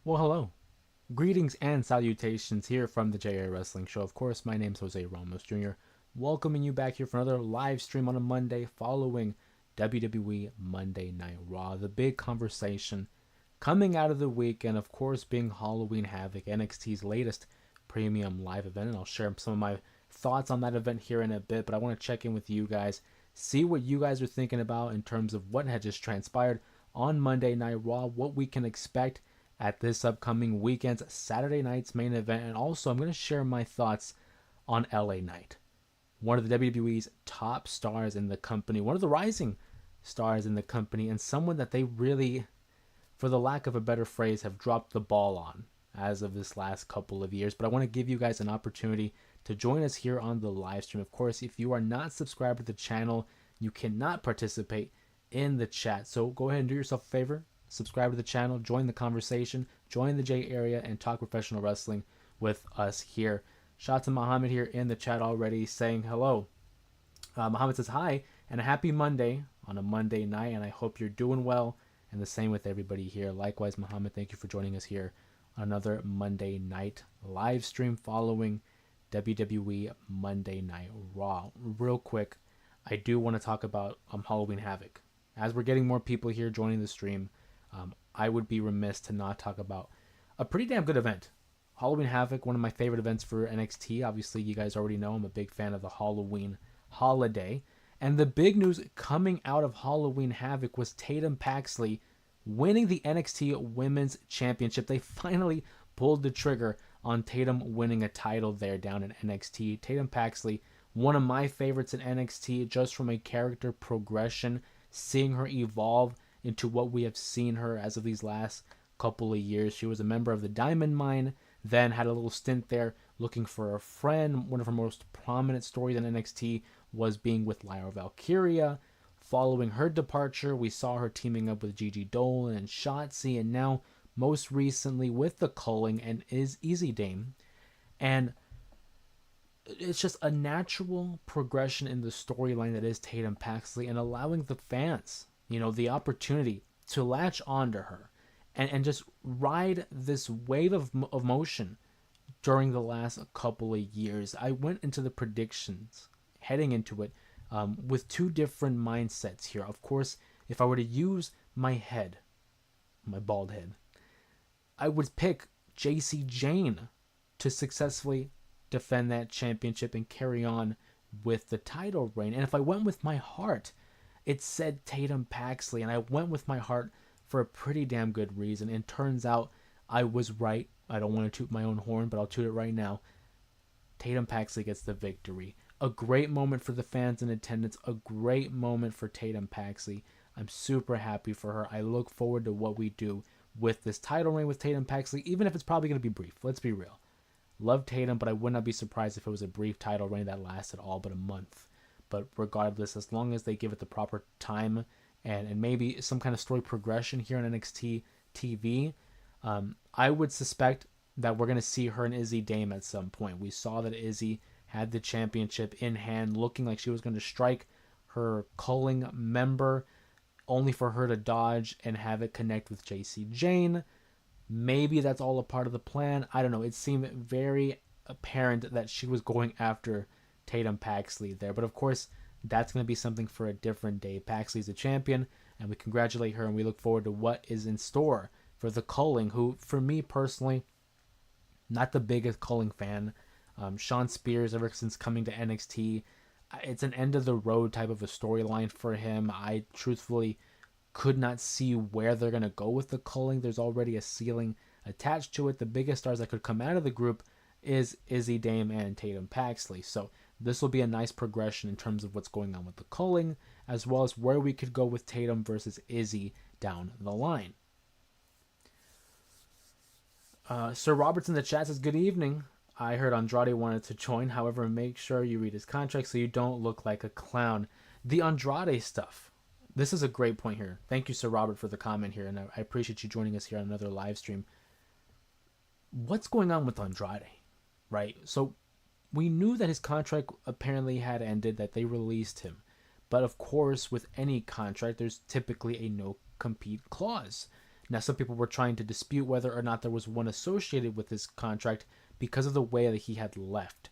Well, hello. Greetings and salutations here from the JA Wrestling Show. Of course, my name's Jose Ramos Jr. Welcoming you back here for another live stream on a Monday following WWE Monday Night Raw. The big conversation coming out of the week, and of course, being Halloween Havoc, NXT's latest premium live event. And I'll share some of my thoughts on that event here in a bit, but I want to check in with you guys, see what you guys are thinking about in terms of what had just transpired on Monday Night Raw, what we can expect at this upcoming weekend's Saturday night's main event. And also, I'm going to share my thoughts on LA Knight, one of the WWE's top stars in the company, one of the rising stars in the company, and someone that they really, for the lack of a better phrase, have dropped the ball on as of this last couple of years. But I want to give you guys an opportunity to join us here on the live stream. Of course, if you are not subscribed to the channel, you cannot participate in the chat. So go ahead and do yourself a favor, subscribe to the channel, join the conversation, join the J area, and talk professional wrestling with us here. Shout out to Muhammad here in the chat already saying hello. Muhammad says hi and a happy Monday on a Monday night, and I hope you're doing well. And the same with everybody here. Likewise, Muhammad, thank you for joining us here on another Monday night live stream following WWE Monday Night Raw. Real quick, I do want to talk about Halloween Havoc. As we're getting more people here joining the stream, I would be remiss to not talk about a pretty damn good event. Halloween Havoc, one of my favorite events for NXT. Obviously, you guys already know I'm a big fan of the Halloween holiday. And the big news coming out of Halloween Havoc was Tatum Paxley winning the NXT Women's Championship. They finally pulled the trigger on Tatum winning a title there down in NXT. Tatum Paxley, one of my favorites in NXT, just from a character progression, seeing her evolve into what we have seen her as of these last couple of years. She was a member of the Diamond Mine, then had a little stint there looking for a friend. One of her most prominent stories in NXT was being with Lyra Valkyria. Following her departure, we saw her teaming up with Gigi Dolan and Shotzi, and now most recently with the Culling and Easy Dame. And it's just a natural progression in the storyline that is Tatum Paxley, and allowing the fans, the opportunity to latch onto her and just ride this wave of motion during the last couple of years. I went into the predictions heading into it with two different mindsets here. Of course, if I were to use my head, my bald head, I would pick JC Jane to successfully defend that championship and carry on with the title reign. And if I went with my heart, it said Tatum Paxley, and I went with my heart for a pretty damn good reason. And turns out I was right. I don't want to toot my own horn, but I'll toot it right now. Tatum Paxley gets the victory. A great moment for the fans in attendance. A great moment for Tatum Paxley. I'm super happy for her. I look forward to what we do with this title reign with Tatum Paxley, even if it's probably going to be brief. Let's be real. Love Tatum, but I would not be surprised if it was a brief title reign that lasted all but a month. But regardless, as long as they give it the proper time and maybe some kind of story progression here on NXT TV, I would suspect that we're going to see her and Izzy Dame at some point. We saw that Izzy had the championship in hand, looking like she was going to strike her Culling member, only for her to dodge and have it connect with JC Jane. Maybe that's all a part of the plan. I don't know. It seemed very apparent that she was going after Tatum Paxley there. But of course, that's going to be something for a different day. Paxley's the champion, and we congratulate her, and we look forward to what is in store for the Culling, who, for me personally, not the biggest Culling fan. Sean Spears, ever since coming to NXT, it's an end-of-the-road type of a storyline for him. I truthfully could not see where they're going to go with the Culling. There's already a ceiling attached to it. The biggest stars that could come out of the group is Izzy Dame and Tatum Paxley. So this will be a nice progression in terms of what's going on with the Culling, as well as where we could go with Tatum versus Izzy down the line. Sir Roberts in the chat says, good evening. I heard Andrade wanted to join. However, make sure you read his contract so you don't look like a clown. The Andrade stuff. This is a great point here. Thank you, Sir Robert, for the comment here, and I appreciate you joining us here on another live stream. What's going on with Andrade, right? So we knew that his contract apparently had ended, that they released him. But of course, with any contract, there's typically a no-compete clause. Now, some people were trying to dispute whether or not there was one associated with his contract because of the way that he had left.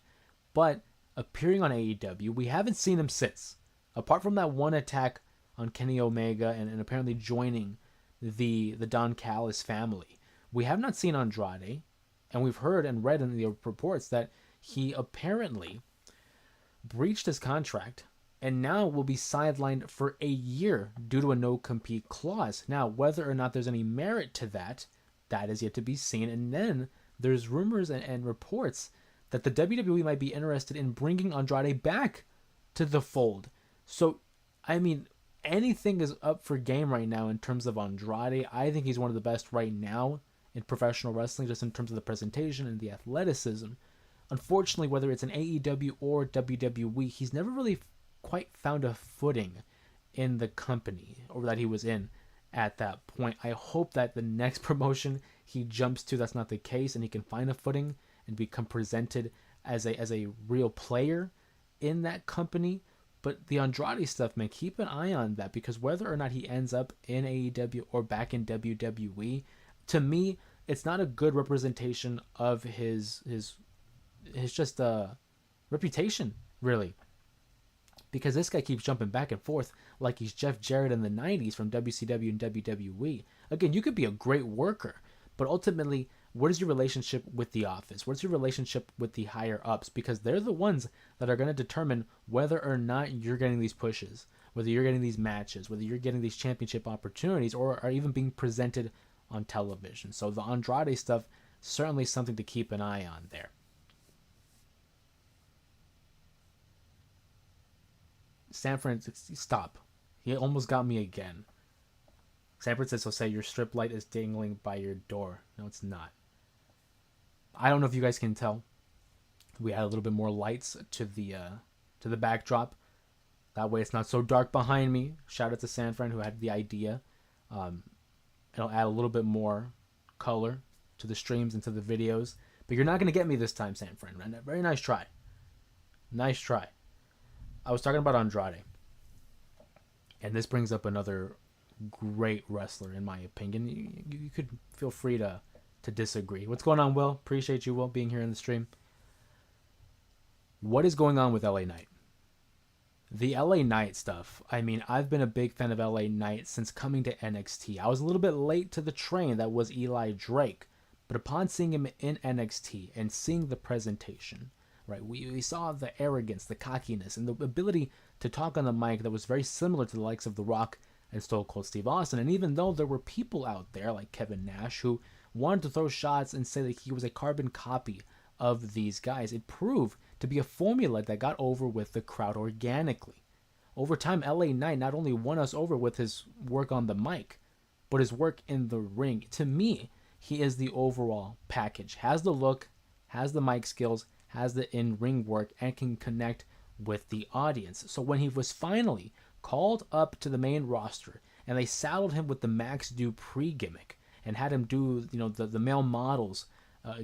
But appearing on AEW, we haven't seen him since. Apart from that one attack on Kenny Omega and apparently joining the Don Callis family, we have not seen Andrade, and we've heard and read in the reports that he apparently breached his contract and now will be sidelined for a year due to a no-compete clause. Now, whether or not there's any merit to that, that is yet to be seen. And then there's rumors and reports that the WWE might be interested in bringing Andrade back to the fold. So, I mean, anything is up for game right now in terms of Andrade. I think he's one of the best right now in professional wrestling, just in terms of the presentation and the athleticism. Unfortunately, whether it's an AEW or WWE, he's never really quite found a footing in the company or that he was in at that point. I hope that the next promotion he jumps to, that's not the case, and he can find a footing and become presented as a real player in that company. But the Andrade stuff, man, keep an eye on that, because whether or not he ends up in AEW or back in WWE, to me, it's not a good representation of his just reputation, really. Because this guy keeps jumping back and forth like he's Jeff Jarrett in the 90s from WCW and WWE. Again, you could be a great worker, but ultimately, what is your relationship with the office? What's your relationship with the higher ups? Because they're the ones that are going to determine whether or not you're getting these pushes, whether you're getting these matches, whether you're getting these championship opportunities, or are even being presented on television. So the Andrade stuff, certainly something to keep an eye on there. Sanford, stop. He almost got me again. Sanford says, so say your strip light is dangling by your door. No, it's not. I don't know if you guys can tell. We add a little bit more lights to the backdrop. That way it's not so dark behind me. Shout out to Sanford who had the idea. It'll add a little bit more color to the streams and to the videos. But you're not going to get me this time, Sanford. Very nice try. Nice try. I was talking about Andrade. And this brings up another great wrestler, in my opinion. You could feel free to disagree. What's going on, Will? Appreciate you, Will, being here in the stream. What is going on with LA Knight? The LA Knight stuff. I mean, I've been a big fan of LA Knight since coming to NXT. I was a little bit late to the train that was Eli Drake. But upon seeing him in NXT and seeing the presentation, right, we saw the arrogance, the cockiness, and the ability to talk on the mic that was very similar to the likes of The Rock and Stone Cold Steve Austin. And even though there were people out there like Kevin Nash who wanted to throw shots and say that he was a carbon copy of these guys, it proved to be a formula that got over with the crowd organically. Over time, LA Knight not only won us over with his work on the mic, but his work in the ring. To me, he is the overall package. Has the look, has the mic skills, has the in-ring work, and can connect with the audience. So when he was finally called up to the main roster and they saddled him with the Max Dupree gimmick and had him do, the male models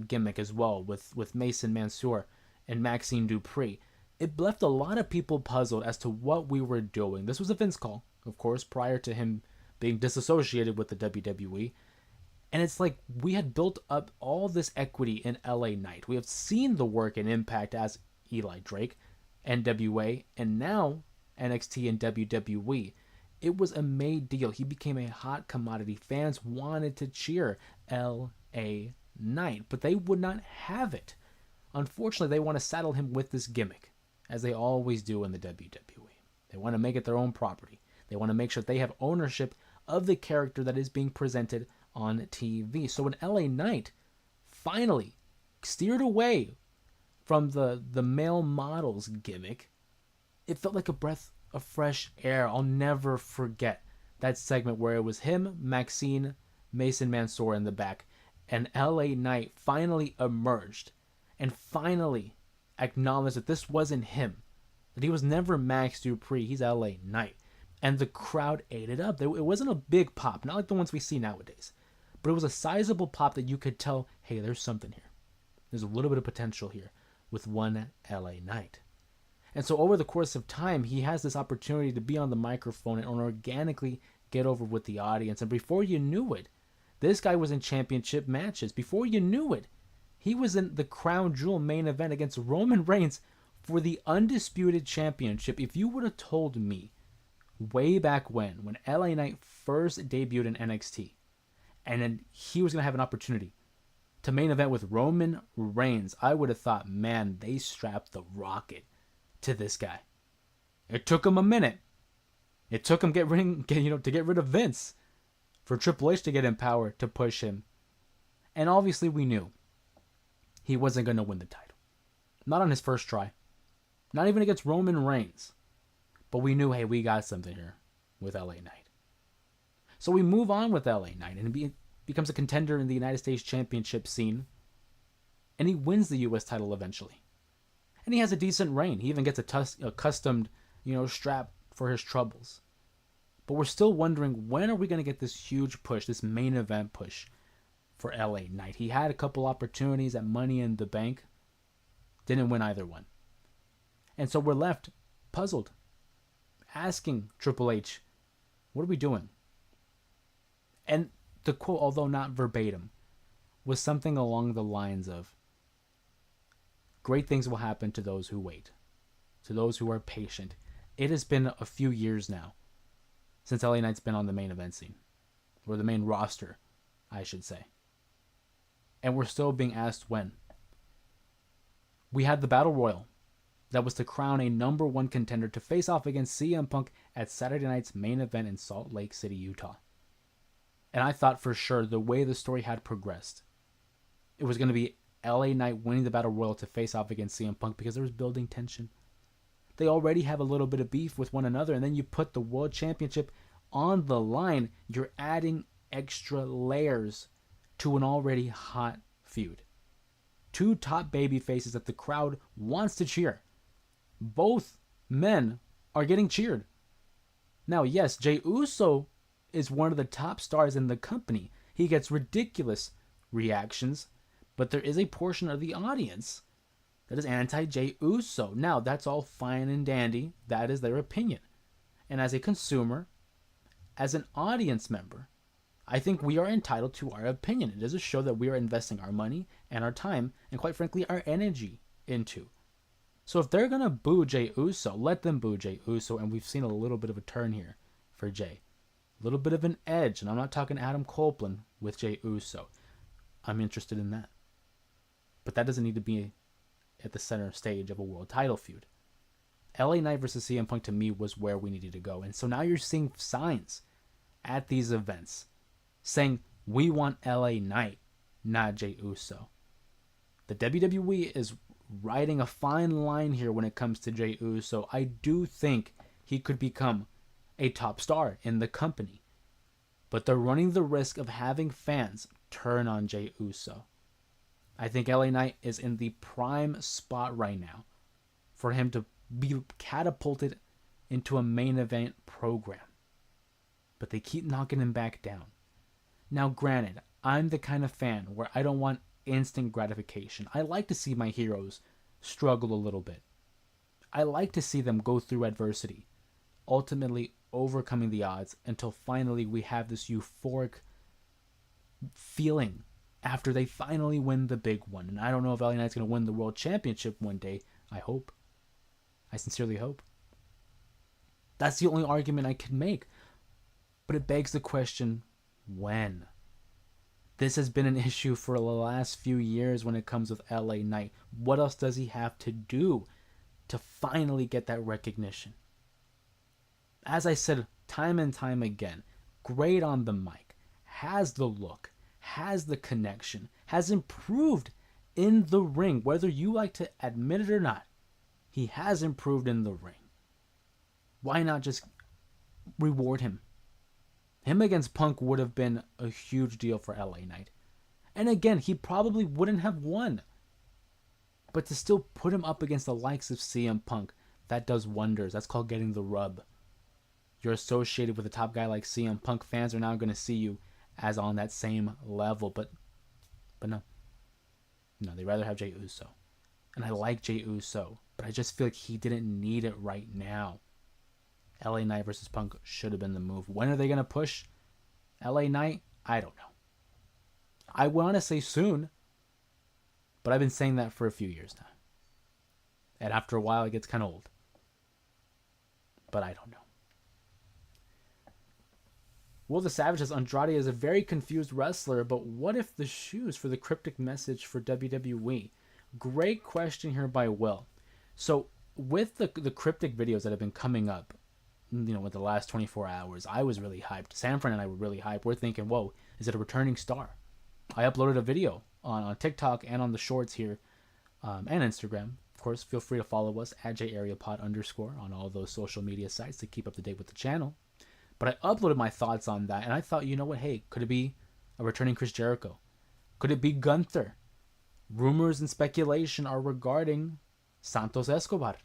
gimmick as well with Mason Mansoor and Maxine Dupree, it left a lot of people puzzled as to what we were doing. This was a Vince call, of course, prior to him being disassociated with the WWE. And it's like we had built up all this equity in LA Knight. We have seen the work and impact as Eli Drake, NWA, and now NXT and WWE. It was a made deal. He became a hot commodity. Fans wanted to cheer LA Knight, but they would not have it. Unfortunately, they want to saddle him with this gimmick, as they always do in the WWE. They want to make it their own property. They want to make sure they have ownership of the character that is being presented on TV. So when LA Knight finally steered away from the male models gimmick, it felt like a breath of fresh air. I'll never forget that segment where it was him, Maxine, Mason Mansoor in the back, and LA Knight finally emerged and finally acknowledged that this wasn't him, that he was never Max Dupree, he's LA Knight. And the crowd ate it up. It wasn't a big pop, not like the ones we see nowadays, but it was a sizable pop that you could tell, hey, there's something here. There's a little bit of potential here with one LA Knight. And so over the course of time, he has this opportunity to be on the microphone and organically get over with the audience. And before you knew it, This guy was in championship matches. Before you knew it, he was in the crown jewel main event against Roman Reigns for the undisputed championship. If you would have told me way back when LA Knight first debuted in NXT, and then he was going to have an opportunity to main event with Roman Reigns, I would have thought, man, they strapped the rocket to this guy. It took him a minute. It took him to get rid of Vince, for Triple H to get in power to push him. And obviously we knew he wasn't going to win the title. Not on his first try. Not even against Roman Reigns. But we knew, hey, we got something here with LA Knight. So we move on with LA Knight, and he becomes a contender in the United States Championship scene. And he wins the US title eventually. And he has a decent reign. He even gets a custom, strap for his troubles. But we're still wondering, when are we going to get this huge push, this main event push for LA Knight? He had a couple opportunities at Money in the Bank. Didn't win either one. And so we're left puzzled, asking Triple H, what are we doing? And the quote, although not verbatim, was something along the lines of, great things will happen to those who wait, to those who are patient. It has been a few years now since LA Knight's been on the main event scene, or the main roster, I should say. And we're still being asked when. We had the Battle Royal that was to crown a number one contender to face off against CM Punk at Saturday night's main event in Salt Lake City, Utah. And I thought for sure, the way the story had progressed, it was going to be LA Knight winning the Battle Royal to face off against CM Punk, because there was building tension. They already have a little bit of beef with one another, and then you put the World Championship on the line. You're adding extra layers to an already hot feud. Two top baby faces that the crowd wants to cheer. Both men are getting cheered. Now, yes, Jey Uso is one of the top stars in the company. He gets ridiculous reactions, but there is a portion of the audience that is anti-Jey Uso. Now, that's all fine and dandy. That is their opinion. And as a consumer, as an audience member, I think we are entitled to our opinion. It is a show that we are investing our money and our time, and quite frankly, our energy into. So if they're going to boo Jey Uso, let them boo Jey Uso, and we've seen a little bit of a turn here for Jey. A little bit of an edge, and I'm not talking Adam Copeland with Jey Uso. I'm interested in that. But that doesn't need to be at the center stage of a world title feud. LA Knight versus CM Punk, to me, was where we needed to go. And so now you're seeing signs at these events saying, we want LA Knight, not Jey Uso. The WWE is riding a fine line here when it comes to Jey Uso. I do think he could become a top star in the company. But they're running the risk of having fans turn on Jey Uso. I think LA Knight is in the prime spot right now for him to be catapulted into a main event program. But they keep knocking him back down. Now, granted, I'm the kind of fan where I don't want instant gratification. I like to see my heroes struggle a little bit. I like to see them go through adversity, ultimately overcoming the odds until finally we have this euphoric feeling after they finally win the big one. And I don't know if LA Knight's going to win the World Championship one day. I hope. I sincerely hope. That's the only argument I can make. But it begs the question, when? This has been an issue for the last few years when it comes with LA Knight. What else does he have to do to finally get that recognition? As I said time and time again, great on the mic, has the look, has the connection, has improved in the ring. Whether you like to admit it or not, he has improved in the ring. Why not just reward him? Him against Punk would have been a huge deal for LA Knight. And again, he probably wouldn't have won. But to still put him up against the likes of CM Punk, that does wonders. That's called getting the rub. You're associated with a top guy like CM Punk. Fans are now going to see you as on that same level. But no. No, they'd rather have Jey Uso. And I like Jey Uso, but I just feel like he didn't need it right now. LA Knight versus Punk should have been the move. When are they going to push LA Knight? I don't know. I want to say soon, but I've been saying that for a few years now. And after a while, it gets kind of old. But I don't know. Will the Savage says Andrade is a very confused wrestler, but what if the shoes for the cryptic message for WWE? Great question here by Will. So with the cryptic videos that have been coming up, with the last 24 hours, I was really hyped. Sanford and I were really hyped. We're thinking, whoa, is it a returning star? I uploaded a video on TikTok and on the shorts here, and Instagram. Of course, feel free to follow us at @jareapod_ on all those social media sites to keep up to date with the channel. But I uploaded my thoughts on that, and I thought, you know what, hey, could it be a returning Chris Jericho? Could it be Gunther? Rumors and speculation are regarding Santos Escobar.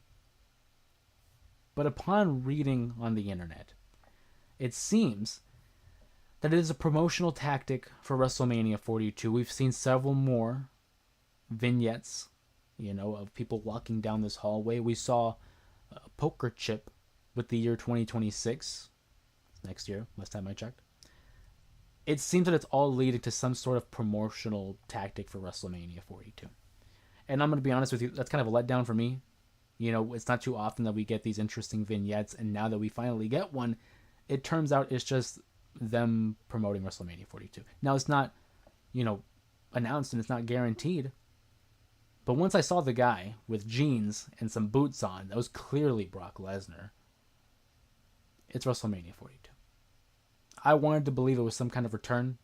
But upon reading on the internet, it seems that it is a promotional tactic for WrestleMania 42. We've seen several more vignettes, of people walking down this hallway. We saw a poker chip with the year 2026. Next year, last time I checked. It seems that it's all leading to some sort of promotional tactic for WrestleMania 42. And I'm going to be honest with you, that's kind of a letdown for me. It's not too often that we get these interesting vignettes, and now that we finally get one, it turns out it's just them promoting WrestleMania 42. Now, it's not, announced and it's not guaranteed, but once I saw the guy with jeans and some boots on, that was clearly Brock Lesnar. It's WrestleMania 42. I wanted to believe it was some kind of return,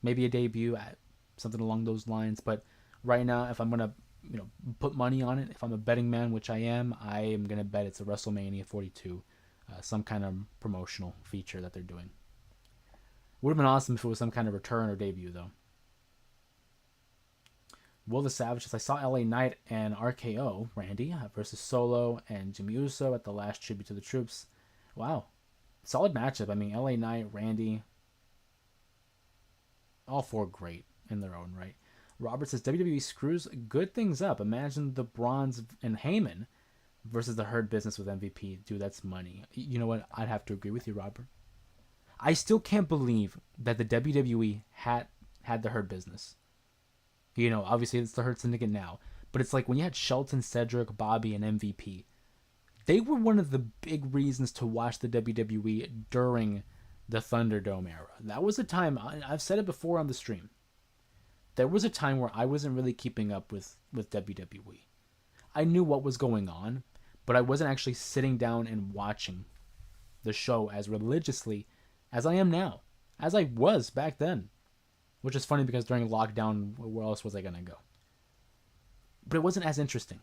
maybe a debut, at something along those lines. But right now, if I'm gonna, put money on it, if I'm a betting man, which I am gonna bet it's a WrestleMania 42, some kind of promotional feature that they're doing. Would have been awesome if it was some kind of return or debut, though. Will the Savages? I saw LA Knight and RKO Randy versus Solo and Jimmy Uso at the last tribute to the troops. Wow. Solid matchup. I mean, LA Knight, Randy, all four great in their own right. Robert says WWE screws good things up. Imagine the Bronze and Heyman versus the Hurt Business with MVP. Dude, that's money. You know what? I'd have to agree with you, Robert. I still can't believe that the WWE had the Hurt Business. Obviously it's the Hurt Syndicate now. But it's like when you had Shelton, Cedric, Bobby, and MVP. They were one of the big reasons to watch the WWE during the Thunderdome era. That was a time, I've said it before on the stream, there was a time where I wasn't really keeping up with WWE. I knew what was going on, but I wasn't actually sitting down and watching the show as religiously as I am now, as I was back then. Which is funny because during lockdown, where else was I going to go? But it wasn't as interesting.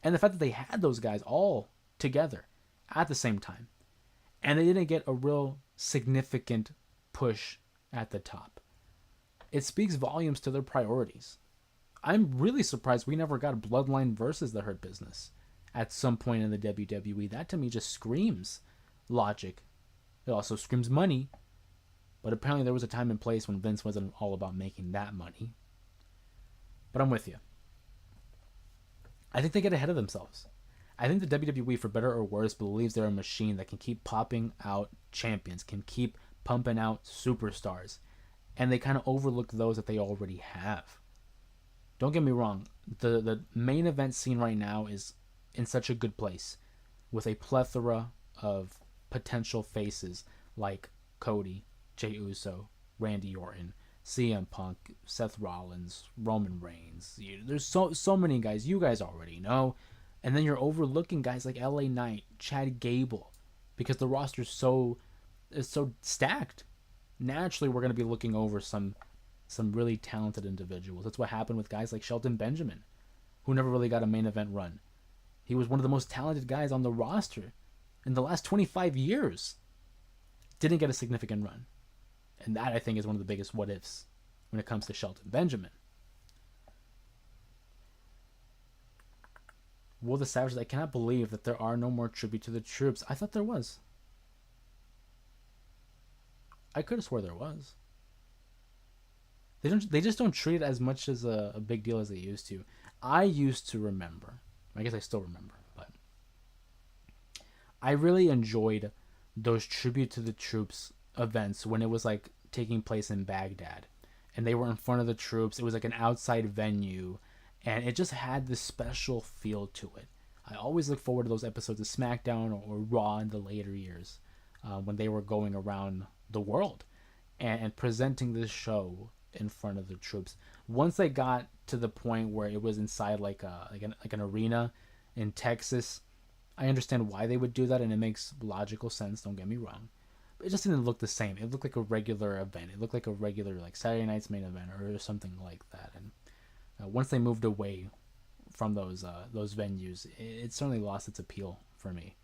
And the fact that they had those guys all together at the same time, and they didn't get a real significant push at the top, it speaks volumes to their priorities. I'm really surprised we never got Bloodline versus the Hurt Business at some point in the WWE. That to me just screams logic. It also screams money, but apparently there was a time and place when Vince wasn't all about making that money. But I'm with you. I think they get ahead of themselves. I think the WWE, for better or worse, believes they're a machine that can keep popping out champions, can keep pumping out superstars, and they kind of overlook those that they already have. Don't get me wrong, the main event scene right now is in such a good place, with a plethora of potential faces like Cody, Jey Uso, Randy Orton, CM Punk, Seth Rollins, Roman Reigns. There's so many guys you guys already know. And then you're overlooking guys like LA Knight, Chad Gable, because the roster's so stacked. Naturally, we're going to be looking over some really talented individuals. That's what happened with guys like Shelton Benjamin, who never really got a main event run. He was one of the most talented guys on the roster in the last 25 years. Didn't get a significant run. And that, I think, is one of the biggest what-ifs when it comes to Shelton Benjamin. Will the Savages, I cannot believe that there are no more tribute to the troops. I thought there was. I could have swore there was. They just don't treat it as much as a big deal as they used to. I used to remember. I guess I still remember, but I really enjoyed those tribute to the troops events when it was like taking place in Baghdad, and they were in front of the troops. It was like an outside venue, and it just had this special feel to it. I always look forward to those episodes of SmackDown or Raw in the later years, when they were going around the world and presenting this show in front of the troops. Once they got to the point where it was inside like an arena in Texas, I understand why they would do that, and it makes logical sense. Don't get me wrong. But it just didn't look the same. It looked like a regular event. It looked like a regular like Saturday night's main event or something like that. And once they moved away from those venues, it certainly lost its appeal for me.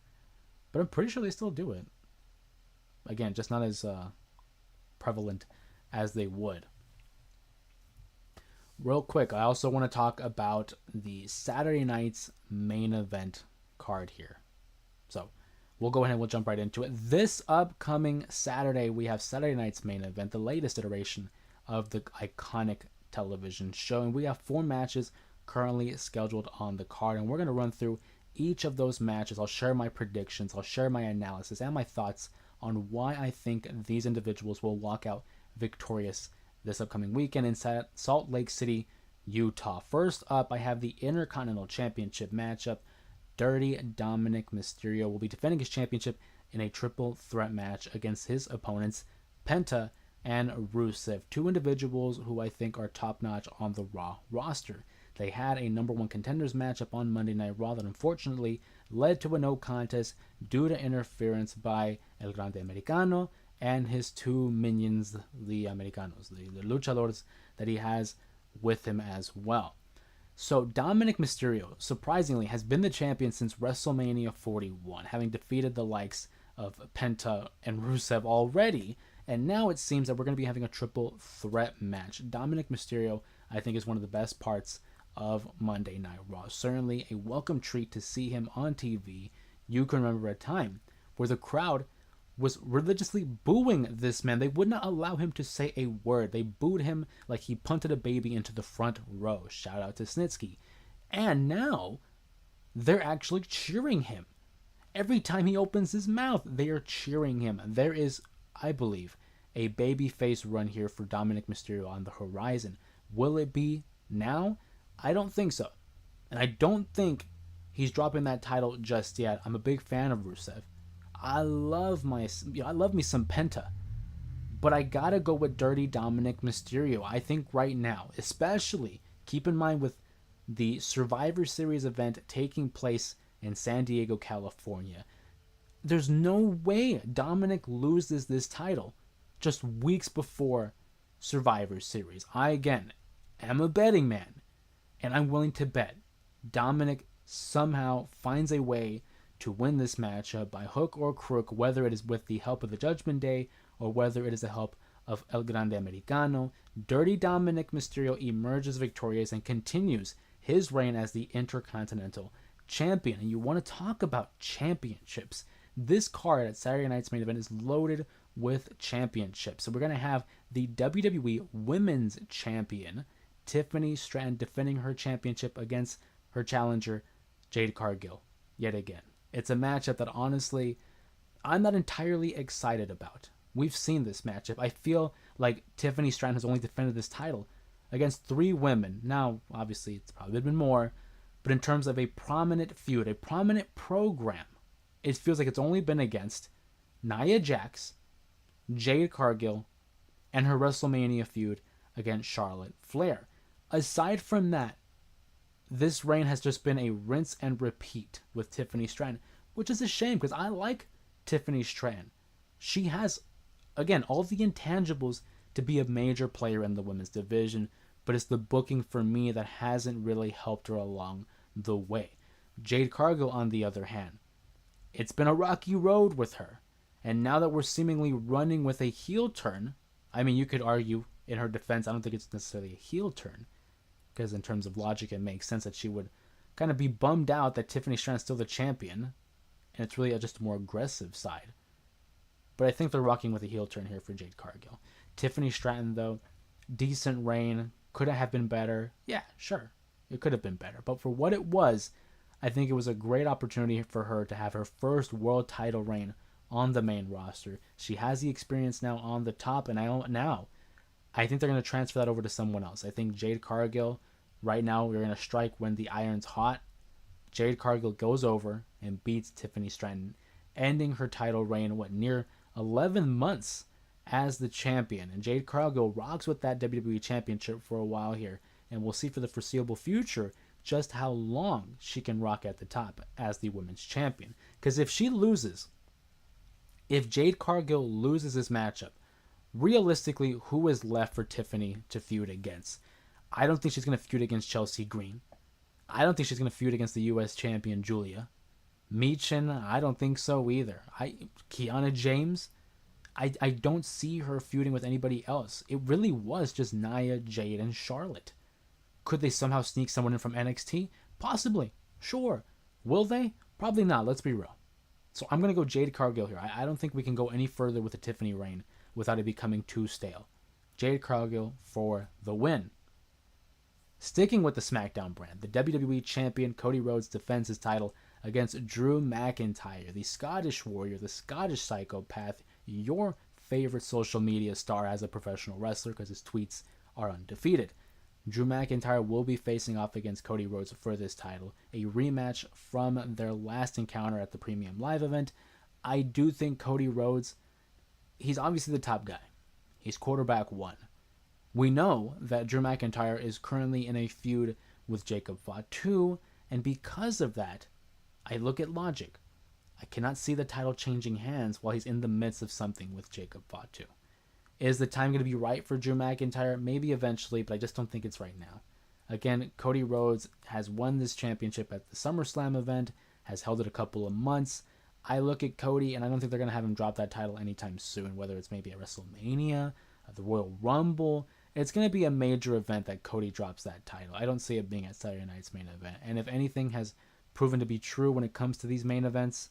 But I'm pretty sure they still do it. Again, just not as prevalent as they would. Real quick, I also want to talk about the Saturday night's main event card here. So we'll go ahead and we'll jump right into it. This upcoming Saturday, we have Saturday night's main event, the latest iteration of the iconic television show. And we have 4 matches currently scheduled on the card. And we're going to run through each of those matches. I'll share my predictions. I'll share my analysis and my thoughts on why I think these individuals will walk out victorious this upcoming weekend in Salt Lake City, Utah. First up, I have the Intercontinental Championship matchup. Dirty Dominic Mysterio will be defending his championship in a triple threat match against his opponents, Penta and Rusev, 2 individuals who I think are top-notch on the Raw roster. They had a number 1 contenders matchup on Monday Night Raw that unfortunately led to a no contest due to interference by El Grande Americano and his 2 minions, the Americanos, the luchadores that he has with him as well. So Dominic Mysterio, surprisingly, has been the champion since WrestleMania 41, having defeated the likes of Penta and Rusev already, and now it seems that we're going to be having a triple threat match. Dominic Mysterio, I think, is one of the best parts of Monday Night Raw. Certainly a welcome treat to see him on TV. You can remember a time where the crowd was religiously booing this man. They would not allow him to say a word. They booed him like he punted a baby into the front row. Shout out to Snitsky. And now they're actually cheering him. Every time he opens his mouth, they are cheering him. There is, I believe, a babyface run here for Dominic Mysterio on the horizon. Will it be now? I don't think so. And I don't think he's dropping that title just yet. I'm a big fan of Rusev. I love me some Penta, but I gotta go with Dirty Dominic Mysterio. I think right now, especially keep in mind with the Survivor Series event taking place in San Diego, California, there's no way Dominic loses this title just weeks before Survivor Series. I again am a betting man, and I'm willing to bet Dominic somehow finds a way to win this matchup by hook or crook, whether it is with the help of the Judgment Day or whether it is the help of El Grande Americano. Dirty Dominic Mysterio emerges victorious and continues his reign as the Intercontinental Champion. And you want to talk about championships. This card at Saturday night's main event is loaded with championships. So we're going to have the WWE Women's Champion, Tiffany Stratton, defending her championship against her challenger, Jade Cargill, yet again. It's a matchup that honestly I'm not entirely excited about. We've seen this matchup. I feel like Tiffany Stratton has only defended this title against 3 women. Now, obviously, it's probably been more, but in terms of a prominent feud, a prominent program, it feels like it's only been against Nia Jax, Jade Cargill, and her WrestleMania feud against Charlotte Flair. Aside from that, this reign has just been a rinse and repeat with Tiffany Stratton, which is a shame because I like Tiffany Stratton. She has, again, all the intangibles to be a major player in the women's division, but it's the booking for me that hasn't really helped her along the way. Jade Cargill, on the other hand, it's been a rocky road with her. And now that we're seemingly running with a heel turn, I mean, you could argue in her defense, I don't think it's necessarily a heel turn, because in terms of logic, it makes sense that she would kind of be bummed out that Tiffany Stratton's still the champion, and it's really just a more aggressive side. But I think they're rocking with a heel turn here for Jade Cargill. Tiffany Stratton, though, decent reign. Could it have been better? Yeah, sure. It could have been better. But for what it was, I think it was a great opportunity for her to have her first world title reign on the main roster. She has the experience now on the top, and now I think they're going to transfer that over to someone else. I think Jade Cargill, right now, we're going to strike when the iron's hot. Jade Cargill goes over and beats Tiffany Stratton, ending her title reign, near 11 months as the champion. And Jade Cargill rocks with that WWE Championship for a while here, and we'll see for the foreseeable future just how long she can rock at the top as the women's champion. Because if Jade Cargill loses this matchup, realistically, who is left for Tiffany to feud against? I don't think she's going to feud against Chelsea Green. I don't think she's going to feud against the U.S. champion Julia. Michin, I don't think so either. Kiana James, I don't see her feuding with anybody else. It really was just Nia, Jade, and Charlotte. Could they somehow sneak someone in from NXT? Possibly. Sure. Will they? Probably not. Let's be real. So I'm going to go Jade Cargill here. I don't think we can go any further with the Tiffany reign without it becoming too stale. Jade Cargill for the win. Sticking with the SmackDown brand, the WWE Champion Cody Rhodes defends his title against Drew McIntyre, the Scottish Warrior, the Scottish Psychopath, your favorite social media star as a professional wrestler because his tweets are undefeated. Drew McIntyre will be facing off against Cody Rhodes for this title, a rematch from their last encounter at the Premium Live event. I do think Cody Rhodes, he's obviously the top guy. He's quarterback one. We know that Drew McIntyre is currently in a feud with Jacob Fatu, and because of that, I look at logic. I cannot see the title changing hands while he's in the midst of something with Jacob Fatu. Is the time going to be right for Drew McIntyre? Maybe eventually, but I just don't think it's right now. Again, Cody Rhodes has won this championship at the SummerSlam event, has held it a couple of months. I look at Cody, and I don't think they're going to have him drop that title anytime soon, whether it's maybe at WrestleMania, the Royal Rumble. It's going to be a major event that Cody drops that title. I don't see it being at Saturday Night's main event. And if anything has proven to be true when it comes to these main events,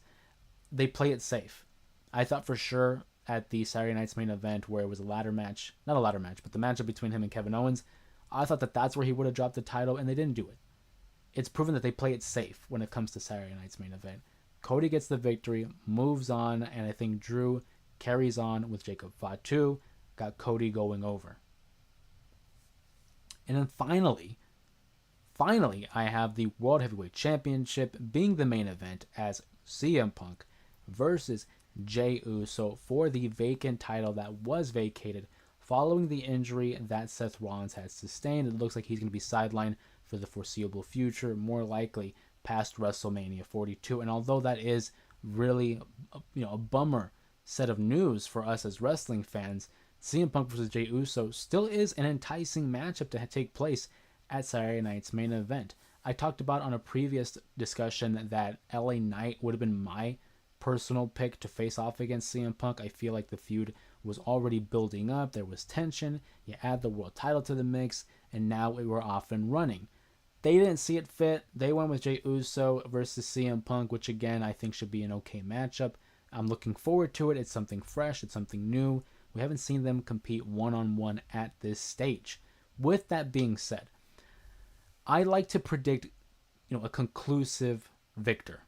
they play it safe. I thought for sure at the Saturday Night's main event where it was a ladder match, not a ladder match, but the matchup between him and Kevin Owens, I thought that that's where he would have dropped the title, and they didn't do it. It's proven that they play it safe when it comes to Saturday Night's main event. Cody gets the victory, moves on, and I think Drew carries on with Jacob Fatu, got Cody going over. And then finally, I have the World Heavyweight Championship being the main event as CM Punk versus Jey Uso for the vacant title that was vacated following the injury that Seth Rollins has sustained. It looks like he's going to be sidelined for the foreseeable future, more likely past WrestleMania 42. And although that is really, a bummer set of news for us as wrestling fans, CM Punk versus Jey Uso still is an enticing matchup to take place at Saturday Night's main event. I talked about on a previous discussion that LA Knight would have been my personal pick to face off against CM Punk. I feel like the feud was already building up. There was tension. You add the world title to the mix, and now we were off and running. They didn't see it fit. They went with Jey Uso versus CM Punk, which again I think should be an okay matchup. I'm looking forward to it. It's something fresh. It's something new. We haven't seen them compete one-on-one at this stage. With that being said, I like to predict, a conclusive victor.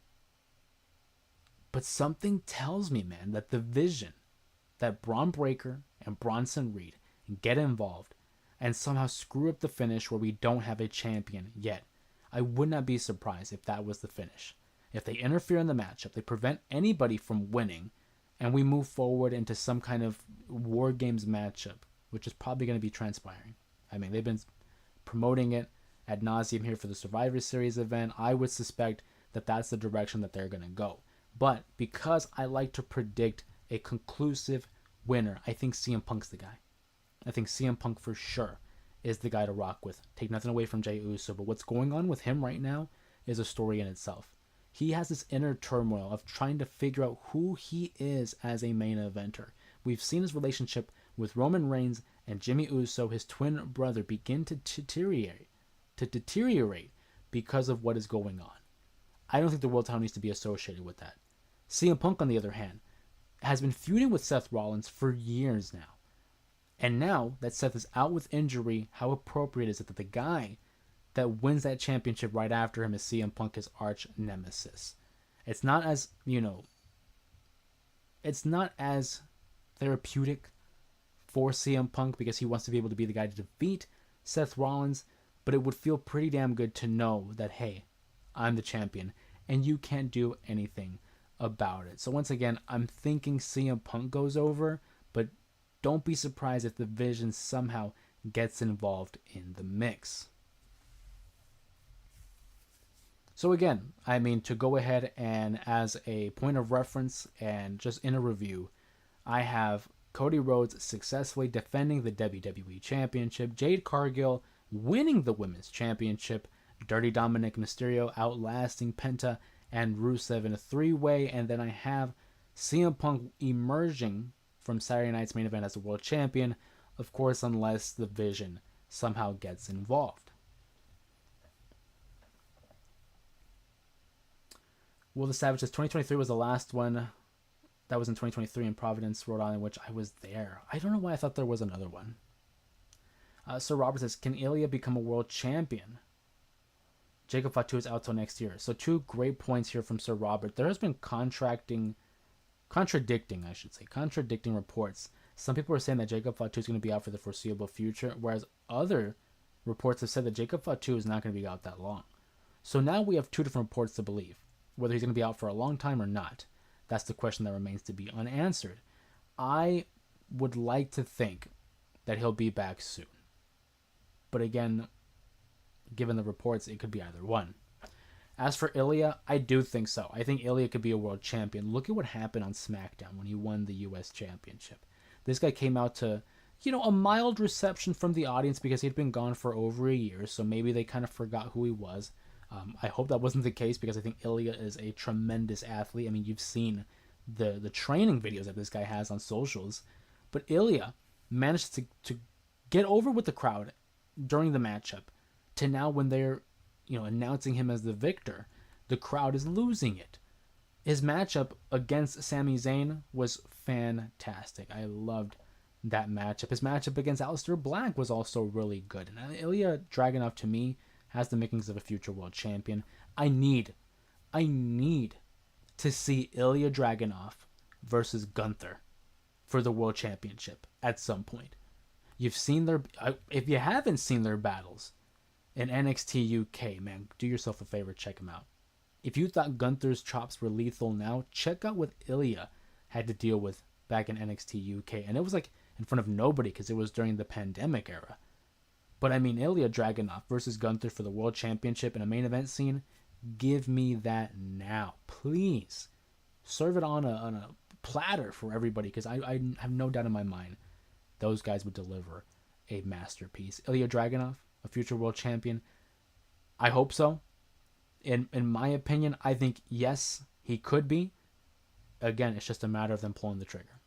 But something tells me, man, that the vision that Braun Breaker and Bronson Reed get involved and somehow screw up the finish where we don't have a champion yet. I would not be surprised if that was the finish. If they interfere in the matchup, they prevent anybody from winning, and we move forward into some kind of War Games matchup, which is probably going to be transpiring. I mean, they've been promoting it ad nauseum here for the Survivor Series event. I would suspect that that's the direction that they're going to go. But because I like to predict a conclusive winner, I think CM Punk's the guy. I think CM Punk for sure is the guy to rock with. Take nothing away from Jey Uso, but what's going on with him right now is a story in itself. He has this inner turmoil of trying to figure out who he is as a main eventer. We've seen his relationship with Roman Reigns and Jimmy Uso, his twin brother, begin to deteriorate because of what is going on. I don't think the world title needs to be associated with that. CM Punk, on the other hand, has been feuding with Seth Rollins for years now. And now that Seth is out with injury, how appropriate is it that the guy that wins that championship right after him is CM Punk, his arch nemesis? It's not as, it's not as therapeutic for CM Punk because he wants to be able to be the guy to defeat Seth Rollins, but it would feel pretty damn good to know that, hey, I'm the champion and you can't do anything about it. So once again, I'm thinking CM Punk goes over, but don't be surprised if the Vision somehow gets involved in the mix. So again, I mean, to go ahead and as a point of reference and just in a review, I have Cody Rhodes successfully defending the WWE Championship, Jade Cargill winning the Women's Championship, Dirty Dominic Mysterio outlasting Penta and Rusev in a three-way, and then I have CM Punk emerging from Saturday night's main event as the world champion, of course, unless the Vision somehow gets involved. Will the Savages 2023 was the last one. That was in 2023 in Providence, Rhode Island, which I was there. I don't know why I thought there was another one. Sir Robert says, can Ilya become a world champion? Jacob Fatu is out till next year. So two great points here from Sir Robert. There has been contradicting reports. Some people are saying that Jacob Fatu is going to be out for the foreseeable future, whereas other reports have said that Jacob Fatu is not going to be out that long. So now we have two different reports to believe. Whether he's going to be out for a long time or not, that's the question that remains to be unanswered. I would like to think that he'll be back soon. But again, given the reports, it could be either one. As for Ilya, I do think so. I think Ilya could be a world champion. Look at what happened on SmackDown when he won the U.S. Championship. This guy came out to, a mild reception from the audience because he'd been gone for over a year, so maybe they kind of forgot who he was. I hope that wasn't the case because I think Ilya is a tremendous athlete. I mean, you've seen the training videos that this guy has on socials. But Ilya managed to get over with the crowd during the matchup to now when they're, announcing him as the victor, the crowd is losing it. His matchup against Sami Zayn was fantastic. I loved that matchup. His matchup against Aleister Black was also really good. And Ilya Dragunov, to me, has the makings of a future world champion. I need to see Ilya Dragunov versus Gunther for the world championship at some point. You've seen if you haven't seen their battles in NXT UK, man, do yourself a favor, check them out. If you thought Gunther's chops were lethal now, check out what Ilya had to deal with back in NXT UK. And it was like in front of nobody because it was during the pandemic era. But I mean, Ilya Dragunov versus Gunther for the World Championship in a main event scene, give me that now. Please. Serve it on a platter for everybody because I have no doubt in my mind those guys would deliver a masterpiece. Ilya Dragunov, a future world champion, I hope so. In my opinion, I think, yes, he could be. Again, it's just a matter of them pulling the trigger.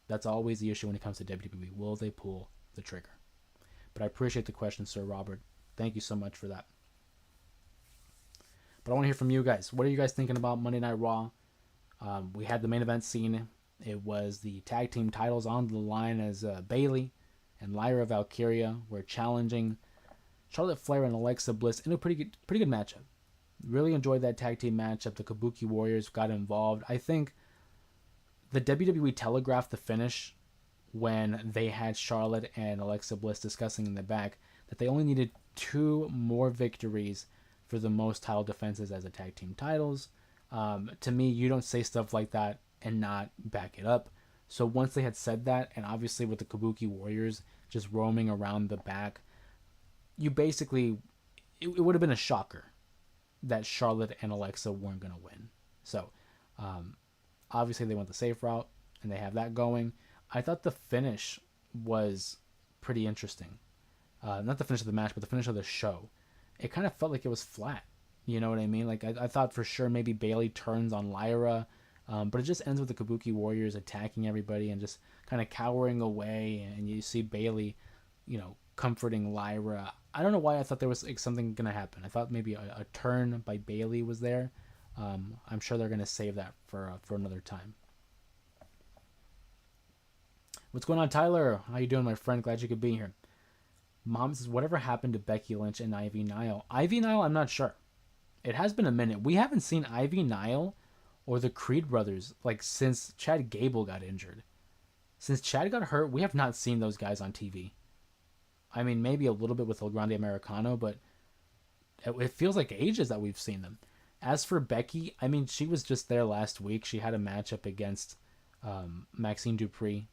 That's always the issue when it comes to WWE. Will they pull the trigger? But I appreciate the question, Sir Robert. Thank you so much for that. But I want to hear from you guys. What are you guys thinking about Monday Night Raw? We had the main event scene. It was the tag team titles on the line as Bayley and Lyra Valkyria were challenging Charlotte Flair and Alexa Bliss in a pretty good matchup. Really enjoyed that tag team matchup. The Kabuki Warriors got involved. I think the WWE telegraphed the finish when they had Charlotte and Alexa Bliss discussing in the back that they only needed 2 more victories for the most title defenses as a tag team titles. To me, you don't say stuff like that and not back it up. So once they had said that, and obviously with the Kabuki Warriors just roaming around the back, you basically, it would have been a shocker that Charlotte and Alexa weren't going to win. So obviously they went the safe route and they have that going. I thought the finish was pretty interesting. Not the finish of the match, but the finish of the show. It kind of felt like it was flat. You know what I mean? Like I thought for sure maybe Bayley turns on Lyra, but it just ends with the Kabuki Warriors attacking everybody and just kind of cowering away. And you see Bayley, comforting Lyra. I don't know why I thought there was like something gonna happen. I thought maybe a turn by Bayley was there. I'm sure they're gonna save that for another time. What's going on, Tyler? How you doing, my friend? Glad you could be here. Mom says, whatever happened to Becky Lynch and Ivy Nile? Ivy Nile, I'm not sure. It has been a minute. We haven't seen Ivy Nile or the Creed brothers like since Chad Gable got injured. Since Chad got hurt, we have not seen those guys on TV. I mean, maybe a little bit with El Grande Americano, but it feels like ages that we've seen them. As for Becky, I mean, she was just there last week. She had a matchup against Maxine Dupree,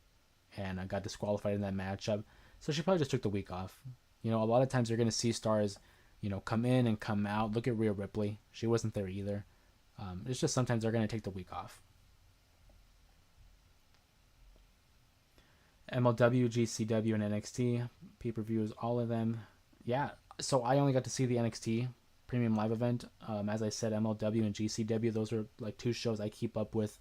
and got disqualified in that matchup. So she probably just took the week off. You know, a lot of times you're going to see stars, you know, come in and come out. Look at Rhea Ripley. She wasn't there either. It's just sometimes they're going to take the week off. MLW, GCW, and NXT pay-per-views, all of them. Yeah, so I only got to see the NXT Premium Live event. As I said, MLW and GCW, those are like two shows I keep up with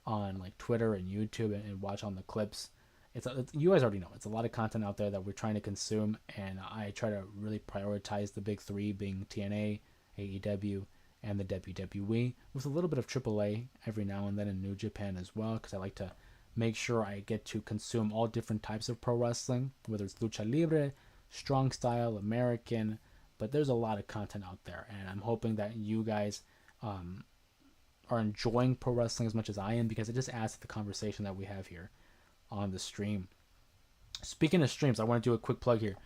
on like Twitter and YouTube and watch on the clips. It's you guys already know it's a lot of content out there that we're trying to consume, and I try to really prioritize the big three being TNA, AEW, and the WWE, with a little bit of AAA every now and then in New Japan as well, because I like to make sure I get to consume all different types of pro wrestling, whether it's lucha libre, strong style, American, but there's a lot of content out there, and I'm hoping that you guys are enjoying pro wrestling as much as I am, because it just adds to the conversation that we have here on the stream. Speaking of streams, I want to do a quick plug here.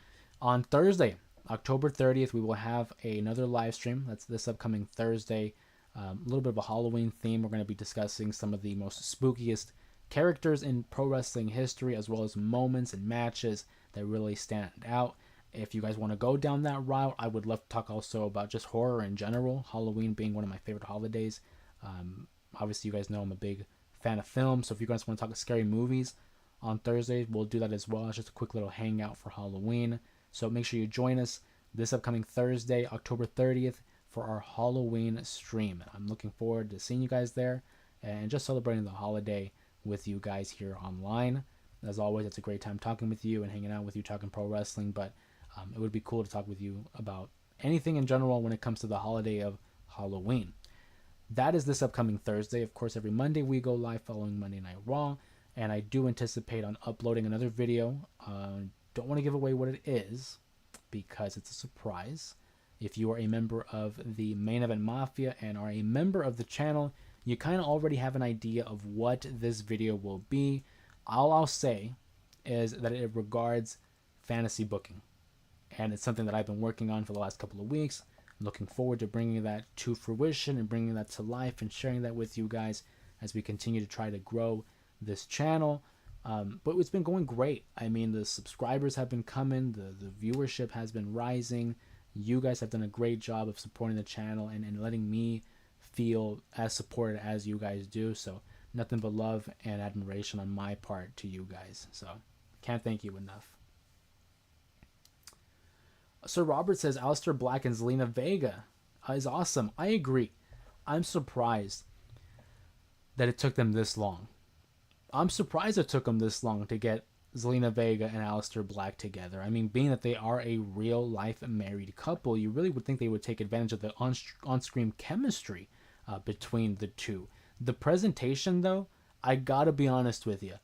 On Thursday, October 30th, we will have another live stream. That's this upcoming Thursday. A little bit of a Halloween theme. We're going to be discussing some of the most spookiest characters in pro wrestling history, as well as moments and matches that really stand out. If you guys want to go down that route, I would love to talk also about just horror in general, Halloween being one of my favorite holidays. Obviously, you guys know I'm a big fan of film, so if you guys want to talk scary movies on Thursday, we'll do that as well. It's just a quick little hangout for Halloween. So make sure you join us this upcoming Thursday, October 30th, for our Halloween stream. I'm looking forward to seeing you guys there and just celebrating the holiday with you guys here online. As always, it's a great time talking with you and hanging out with you, talking pro wrestling, but it would be cool to talk with you about anything in general when it comes to the holiday of Halloween. That is this upcoming Thursday. Of course, every Monday we go live following Monday Night Raw, and I do anticipate on uploading another video. Don't want to give away what it is because it's a surprise. If you are a member of the Main Event Mafia and are a member of the channel, you kind of already have an idea of what this video will be. All I'll say is that it regards fantasy booking, and it's something that I've been working on for the last couple of weeks. I'm looking forward to bringing that to fruition and bringing that to life and sharing that with you guys as we continue to try to grow this channel. But it's been going great. I mean, the subscribers have been coming, the viewership has been rising. You guys have done a great job of supporting the channel and letting me feel as supported as you guys do. So nothing but love and admiration on my part to you guys. So can't thank you enough. Sir Robert says Aleister Black and Zelina Vega is awesome. I agree. I'm surprised that it took them this long. I'm surprised it took them this long to get Zelina Vega and Aleister Black together. I mean, being that they are a real-life married couple, you really would think they would take advantage of the on-screen chemistry between the two. The presentation, though, I gotta be honest with you,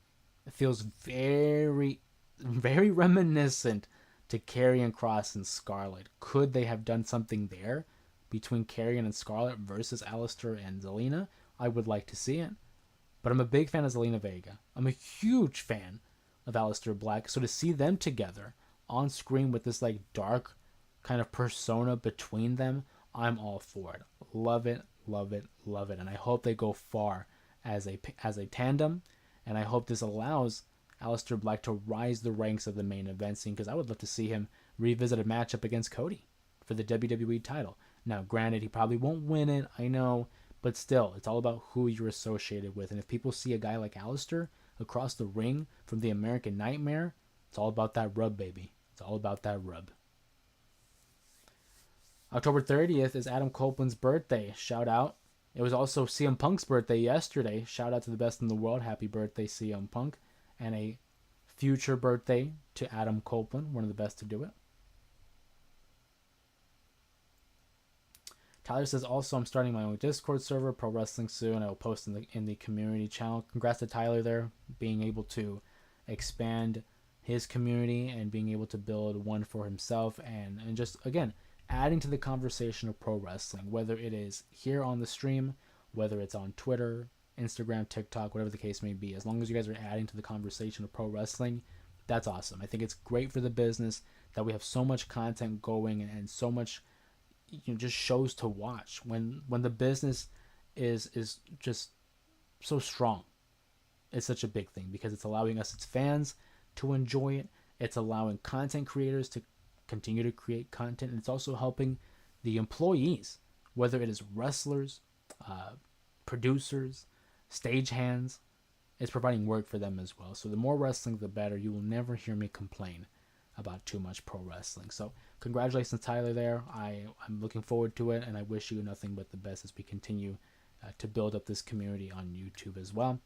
it feels very, very reminiscent to Karrion Kross and Scarlett. Could they have done something there between Karrion and Scarlett versus Aleister and Zelina? I would like to see it. But I'm a big fan of Zelina Vega. I'm a huge fan of Aleister Black. So to see them together on screen with this like dark kind of persona between them, I'm all for it. Love it, love it, love it. And I hope they go far as a tandem. And I hope this allows Aleister Black to rise the ranks of the main event scene, because I would love to see him revisit a matchup against Cody for the WWE title. Now, granted, he probably won't win it, I know, but still, it's all about who you're associated with. And if people see a guy like Aleister across the ring from the American Nightmare, it's all about that rub, baby. It's all about that rub. October 30th is Adam Copeland's birthday. Shout out. It was also CM Punk's birthday yesterday. Shout out to the best in the world. Happy birthday, CM Punk. And a future birthday to Adam Copeland, one of the best to do it. Tyler says, also, I'm starting my own Discord server, Pro Wrestling soon. I will post in the community channel. Congrats to Tyler there, being able to expand his community and being able to build one for himself. And just, again, adding to the conversation of pro wrestling, whether it is here on the stream, whether it's on Twitter, Instagram, TikTok, whatever the case may be. As long as you guys are adding to the conversation of pro wrestling, that's awesome. I think it's great for the business that we have so much content going and so much, just shows to watch when the business is just so strong. It's such a big thing because it's allowing us as fans to enjoy it. It's allowing content creators to continue to create content, and it's also helping the employees, whether it is wrestlers, producers, stagehands. It's providing work for them as well. So the more wrestling, the better. You will never hear me complain about too much pro wrestling. So congratulations, Tyler, there. I'm looking forward to it, and I wish you nothing but the best as we continue to build up this community on YouTube as well.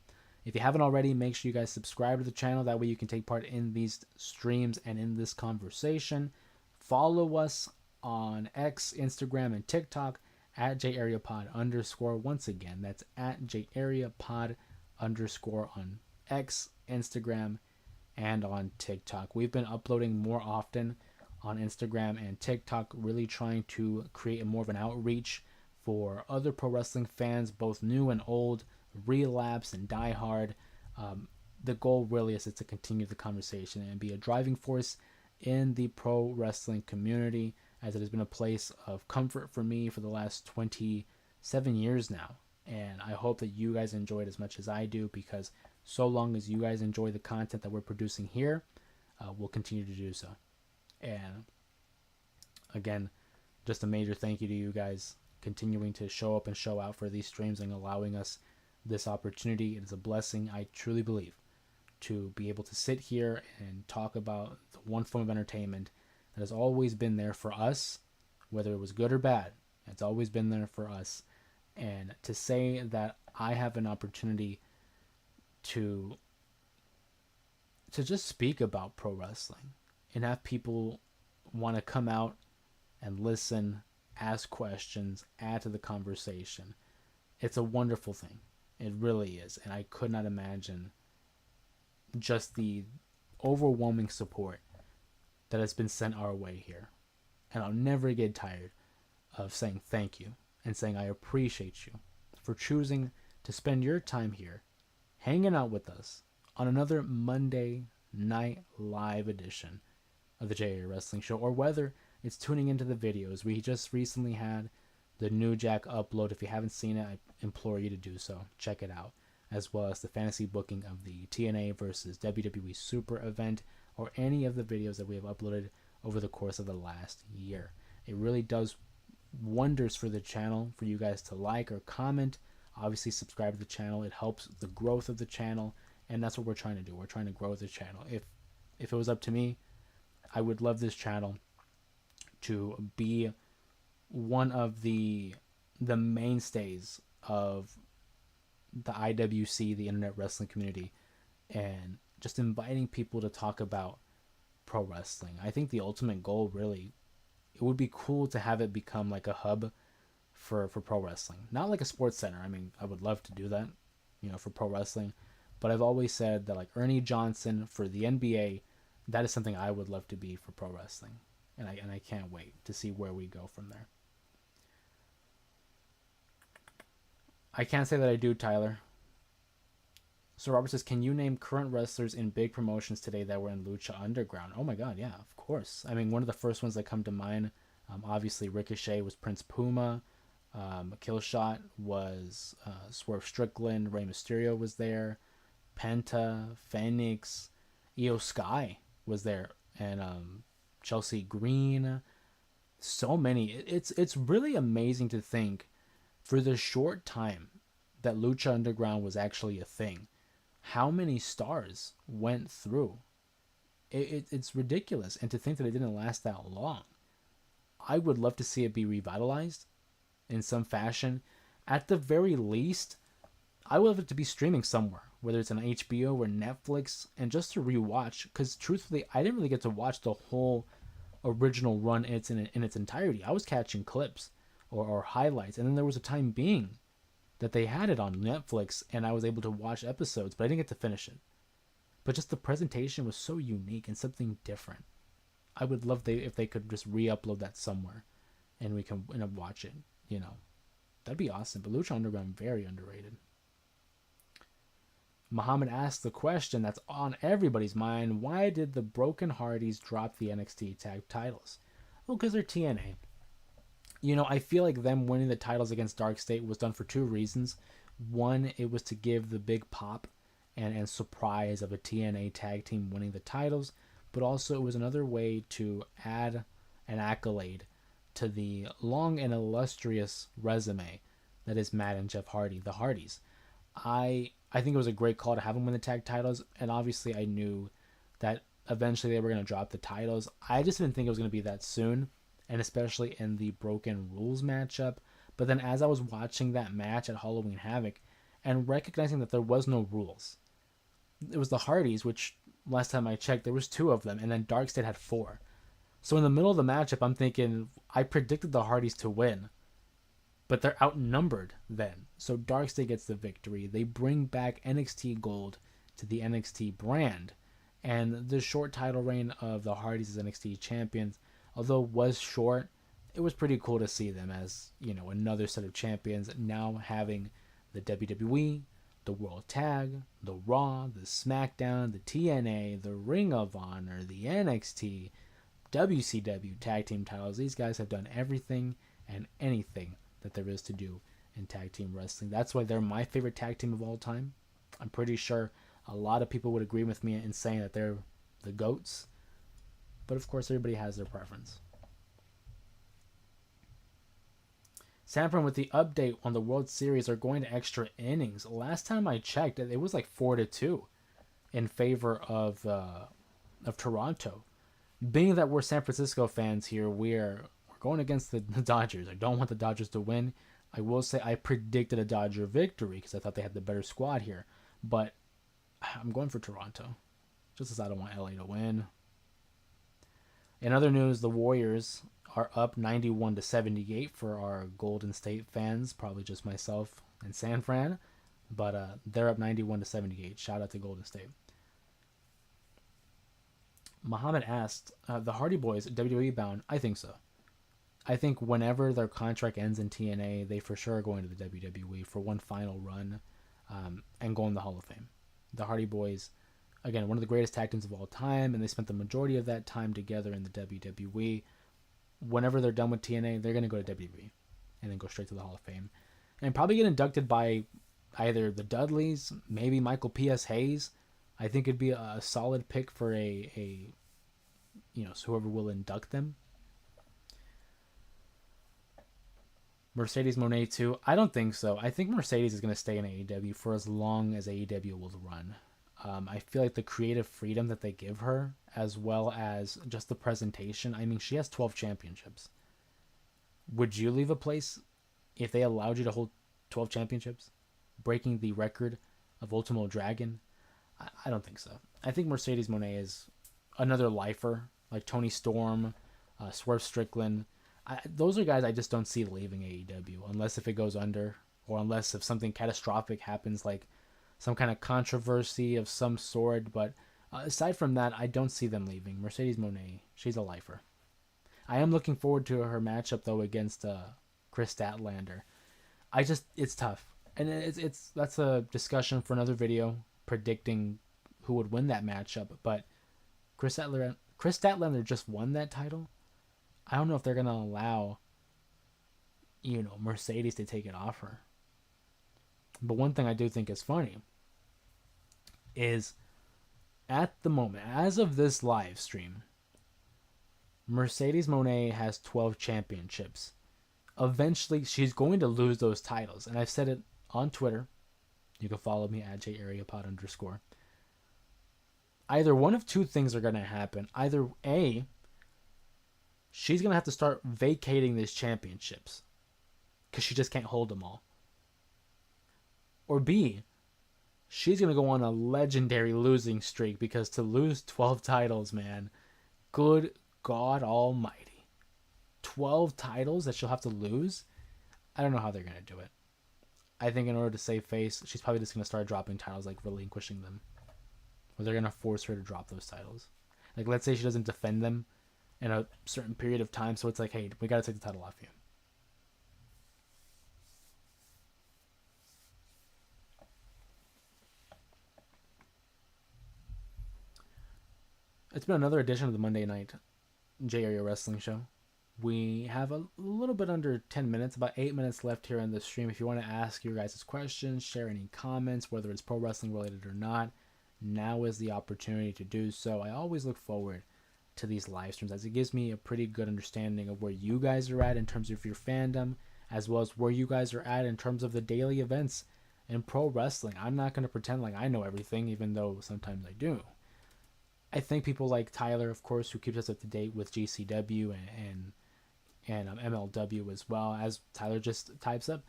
If you haven't already, make sure you guys subscribe to the channel. That way you can take part in these streams and in this conversation. Follow us on X, Instagram, and TikTok at JAreaPod_. Once again, that's at JAreaPod_ on X, Instagram, and on TikTok. We've been uploading more often on Instagram and TikTok, really trying to create more of an outreach for other pro wrestling fans, both new and old, relapse and diehard. The goal really is to continue the conversation and be a driving force in the pro wrestling community, as it has been a place of comfort for me for the last 27 years now. And I hope that you guys enjoy it as much as I do, because so long as you guys enjoy the content that we're producing here, we'll continue to do so. And again, just a major thank you to you guys continuing to show up and show out for these streams and allowing us this opportunity. It is a blessing, I truly believe, to be able to sit here and talk about the one form of entertainment that has always been there for us, whether it was good or bad. It's always been there for us. And to say that I have an opportunity to just speak about pro wrestling and have people want to come out and listen, ask questions, add to the conversation, it's a wonderful thing. It really is. And I could not imagine just the overwhelming support that has been sent our way here. And I'll never get tired of saying thank you and saying I appreciate you for choosing to spend your time here hanging out with us on another Monday night live edition of the JA Wrestling Show, or whether it's tuning into the videos. We just recently had the New Jack upload. If you haven't seen it, I implore you to do so. Check it out. As well as the fantasy booking of the TNA versus WWE Super event, or any of the videos that we have uploaded over the course of the last year. It really does wonders for the channel for you guys to like or comment. Obviously, subscribe to the channel. It helps the growth of the channel, and that's what we're trying to do. We're trying to grow the channel. If it was up to me, I would love this channel to be one of the mainstays of the IWC, the Internet Wrestling Community, and just inviting people to talk about pro wrestling. I think the ultimate goal, really, it would be cool to have it become like a hub for pro wrestling. Not like a sports center. I mean, I would love to do that, for pro wrestling. But I've always said that, like Ernie Johnson for the NBA, that is something I would love to be for pro wrestling. And I can't wait to see where we go from there. I can't say that I do, Tyler. So Robert says, can you name current wrestlers in big promotions today that were in Lucha Underground? Oh my god, yeah, of course. I mean, one of the first ones that come to mind, obviously Ricochet was Prince Puma. Killshot was Swerve Strickland. Rey Mysterio was there. Penta, Phoenix, Io Sky was there. And Chelsea Green. So many. It's really amazing to think, for the short time that Lucha Underground was actually a thing, how many stars went through. It's ridiculous. And to think that it didn't last that long. I would love to see it be revitalized in some fashion. At the very least, I would love it to be streaming somewhere, whether it's on HBO or Netflix, and just to rewatch, because truthfully, I didn't really get to watch the whole original run in its entirety. I was catching clips or highlights, and then there was a time being that they had it on Netflix, and I was able to watch episodes, but I didn't get to finish it. But just the presentation was so unique and something different. I would love if they could just re-upload that somewhere, and we can watch it. That'd be awesome. But Lucha Underground, very underrated. Muhammad asked the question that's on everybody's mind: why did the Broken Hardys drop the NXT tag titles? Well, because they're TNA. I feel like them winning the titles against Dark State was done for two reasons. One, it was to give the big pop and surprise of a TNA tag team winning the titles, but also it was another way to add an accolade to the long and illustrious resume that is Matt and Jeff Hardy, the Hardys. I think it was a great call to have them win the tag titles, and obviously I knew that eventually they were going to drop the titles. I just didn't think it was going to be that soon, and especially in the Broken Rules matchup. But then as I was watching that match at Halloween Havoc and recognizing that there was no rules, it was the Hardys, which last time I checked there was two of them, and then Dark State had four. So in the middle of the matchup, I'm thinking I predicted the Hardys to win, but they're outnumbered then. So Dark State gets the victory. They bring back NXT Gold to the NXT brand, and the short title reign of the Hardys as NXT champions, although was short, it was pretty cool to see them as, another set of champions now having the WWE, the World Tag, the Raw, the SmackDown, the TNA, the Ring of Honor, the NXT, WCW tag team titles. These guys have done everything and anything that there is to do in tag team wrestling. That's why they're my favorite tag team of all time. I'm pretty sure a lot of people would agree with me in saying that they're the GOATs. But of course, everybody has their preference. Sanford with the update on the World Series are going to extra innings. Last time I checked, it was like 4-2 in favor of Toronto. Being that we're San Francisco fans here, we're going against the Dodgers. I don't want the Dodgers to win. I will say I predicted a Dodger victory because I thought they had the better squad here. But I'm going for Toronto, just as I don't want LA to win. In other news, the Warriors are up 91-78 for our Golden State fans, probably just myself and San Fran, but they're up 91-78. Shout out to Golden State. Muhammad asked, the Hardy Boys WWE bound? I think so. I think whenever their contract ends in TNA, they for sure are going to the WWE for one final run and go in the Hall of Fame. The Hardy Boys, again, one of the greatest tag teams of all time, and they spent the majority of that time together in the WWE. Whenever they're done with TNA, they're going to go to WWE and then go straight to the Hall of Fame. And probably get inducted by either the Dudleys, maybe Michael P.S. Hayes. I think it'd be a solid pick for a whoever will induct them. Mercedes Moné too. I don't think so. I think Mercedes is going to stay in AEW for as long as AEW will run. I feel like the creative freedom that they give her, as well as just the presentation. I mean, she has 12 championships. Would you leave a place if they allowed you to hold 12 championships, breaking the record of Ultimo Dragon? I don't think so. I think Mercedes Moné is another lifer, like Toni Storm, Swerve Strickland. Those are guys I just don't see leaving AEW, unless if it goes under, or unless if something catastrophic happens, like some kind of controversy of some sort. But aside from that, I don't see them leaving. Mercedes Moné, she's a lifer. I am looking forward to her matchup though against Chris Statlander. It's tough, and that's a discussion for another video, predicting who would win that matchup. But Chris Statlander just won that title. I don't know if they're gonna allow Mercedes to take it off her. But one thing I do think is funny is, at the moment, as of this live stream, Mercedes Moné has 12 championships. Eventually, she's going to lose those titles. And I've said it on Twitter. You can follow me at @JAreaPod_. Either one of two things are going to happen. Either A, she's going to have to start vacating these championships because she just can't hold them all. Or B, she's going to go on a legendary losing streak, because to lose 12 titles, man, good God almighty. 12 titles that she'll have to lose? I don't know how they're going to do it. I think in order to save face, she's probably just going to start dropping titles, like relinquishing them. Or they're going to force her to drop those titles. Like, let's say she doesn't defend them in a certain period of time, so it's like, hey, we got to take the title off you. It's been another edition of the Monday Night J Area Wrestling Show. We have a little bit under 10 minutes, about 8 minutes left here in the stream. If you want to ask your guys' questions, share any comments, whether it's pro wrestling related or not, now is the opportunity to do so. I always look forward to these live streams as it gives me a pretty good understanding of where you guys are at in terms of your fandom, as well as where you guys are at in terms of the daily events in pro wrestling. I'm not going to pretend like I know everything, even though sometimes I do. I think people like Tyler, of course, who keeps us up to date with GCW and MLW as well. As Tyler just types up,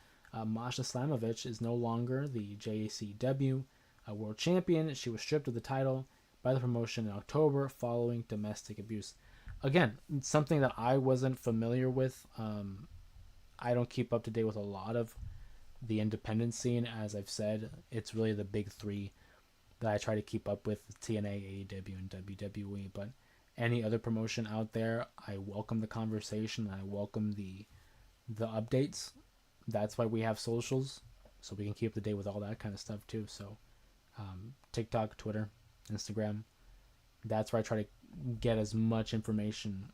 Masha Slamovich is no longer the JCW world champion. She was stripped of the title by the promotion in October following domestic abuse. Again, something that I wasn't familiar with. I don't keep up to date with a lot of the independent scene. As I've said, it's really the big three that I try to keep up with: TNA, AEW, and WWE. But any other promotion out there, I welcome the conversation. I welcome the updates. That's why we have socials, so we can keep up to date with all that kind of stuff too. So TikTok, Twitter, Instagram, that's where I try to get as much information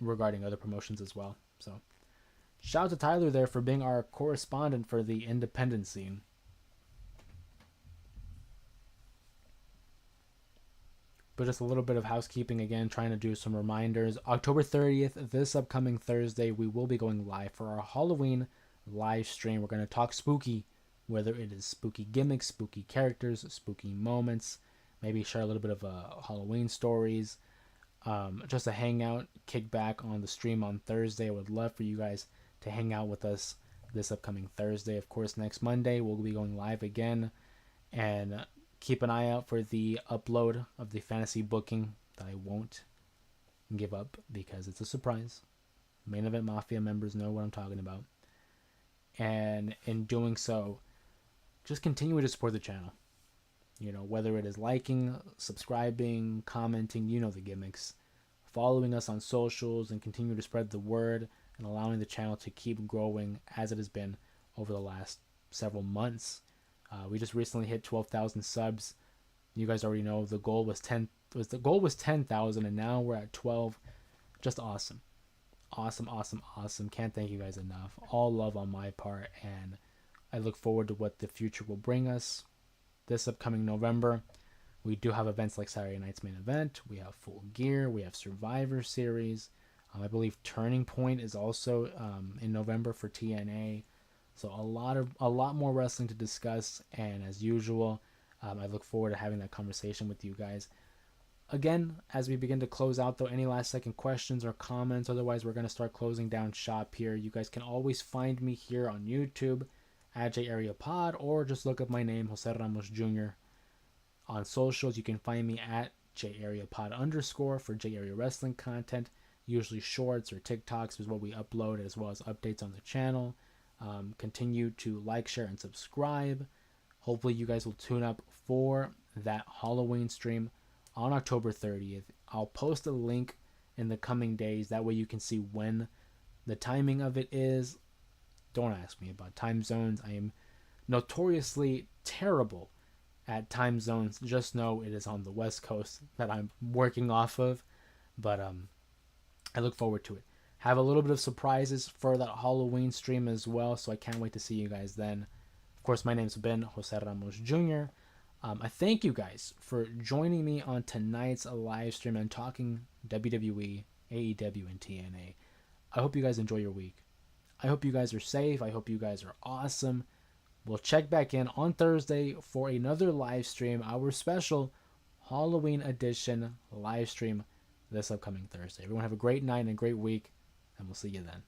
regarding other promotions as well. So shout out to Tyler there for being our correspondent for the independent scene. But just a little bit of housekeeping again, trying to do some reminders. October 30th, this upcoming Thursday, we will be going live for our Halloween live stream. We're going to talk spooky, whether it is spooky gimmicks, spooky characters, spooky moments, maybe share a little bit of Halloween stories, just a hangout, kick back on the stream on Thursday. I would love for you guys to hang out with us this upcoming Thursday. Of course, next Monday, we'll be going live again, and keep an eye out for the upload of the fantasy booking that I won't give up because it's a surprise. Main Event Mafia members know what I'm talking about. And in doing so, just continue to support the channel. You know, whether it is liking, subscribing, commenting, you know the gimmicks. Following us on socials and continue to spread the word and allowing the channel to keep growing as it has been over the last several months. We just recently hit 12,000 subs. You guys already know the goal was 10,000, and now we're at 12. Just awesome. Awesome. Can't thank you guys enough. All love on my part, and I look forward to what the future will bring us. This upcoming November, we do have events like Saturday Night's Main Event. We have Full Gear. We have Survivor Series. I believe Turning Point is also in November for TNA. So a lot more wrestling to discuss, and as usual, I look forward to having that conversation with you guys. Again, as we begin to close out, though, any last second questions or comments? Otherwise, we're going to start closing down shop here. You guys can always find me here on YouTube at JAreaPod, or just look up my name, Jose Ramos Jr. On socials, you can find me at JAreaPod_ for J Area Wrestling content. Usually shorts or TikToks is what we upload, as well as updates on the channel. Continue to like, share, and subscribe. Hopefully you guys will tune up for that Halloween stream on October 30th. I'll post a link in the coming days. That way you can see when the timing of it is. Don't ask me about time zones. I am notoriously terrible at time zones. Just know it is on the West Coast that I'm working off of. But I look forward to it. Have a little bit of surprises for that Halloween stream as well, so I can't wait to see you guys then. Of course, my name's been Jose Ramos Jr. I thank you guys for joining me on tonight's live stream and talking WWE, AEW, and TNA. I hope you guys enjoy your week. I hope you guys are safe. I hope you guys are awesome. We'll check back in on Thursday for another live stream, our special Halloween edition live stream this upcoming Thursday. Everyone have a great night and a great week, and we'll see you then.